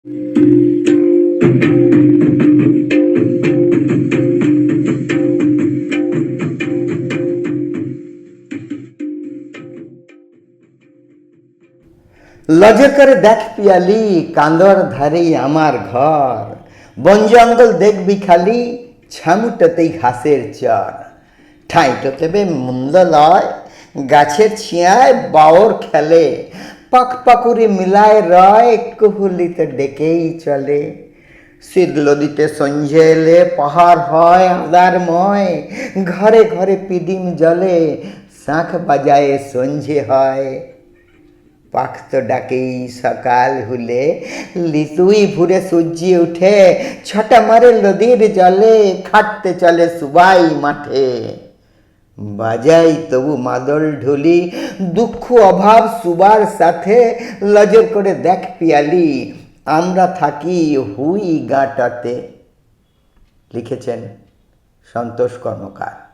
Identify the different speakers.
Speaker 1: লজর করে দেখ পিয়ালি, কাঁদর ধারেই আমার ঘর, বন জঙ্গল দেখবি খালি, ছামুটাতেই ঘাসের চর। ঠাঁইটোতে বে মন্দ লয়, গাছের ছিঁয়ায় বাওর খেলে, পাক পাকুড়ি মিলায় রয়, কুহুলিতে ডেকেই চলে। শীতল দিতে সঞ্ঝে এলে পাহাড় হয় আঁধারময়, ঘরে ঘরে পিদিম জলে, শাঁখ বাজায়ে সঞ্ঝে হয়। পাখ তো ডাকেই সকাল হলে, লিতুই ভুরে সূর্যি উঠে, ছটা মারে নদীর জলে, খাটতে চলে সুবাই মাঠে। বাজাই তবু মাদল ঢুলি, দুঃখ অভাব সুবার সাথে, লজর করে দেখ পিয়ালি, আমরা থাকি হুই গাঁটাতে। লিখেছেন সন্তোষ কর্মকার।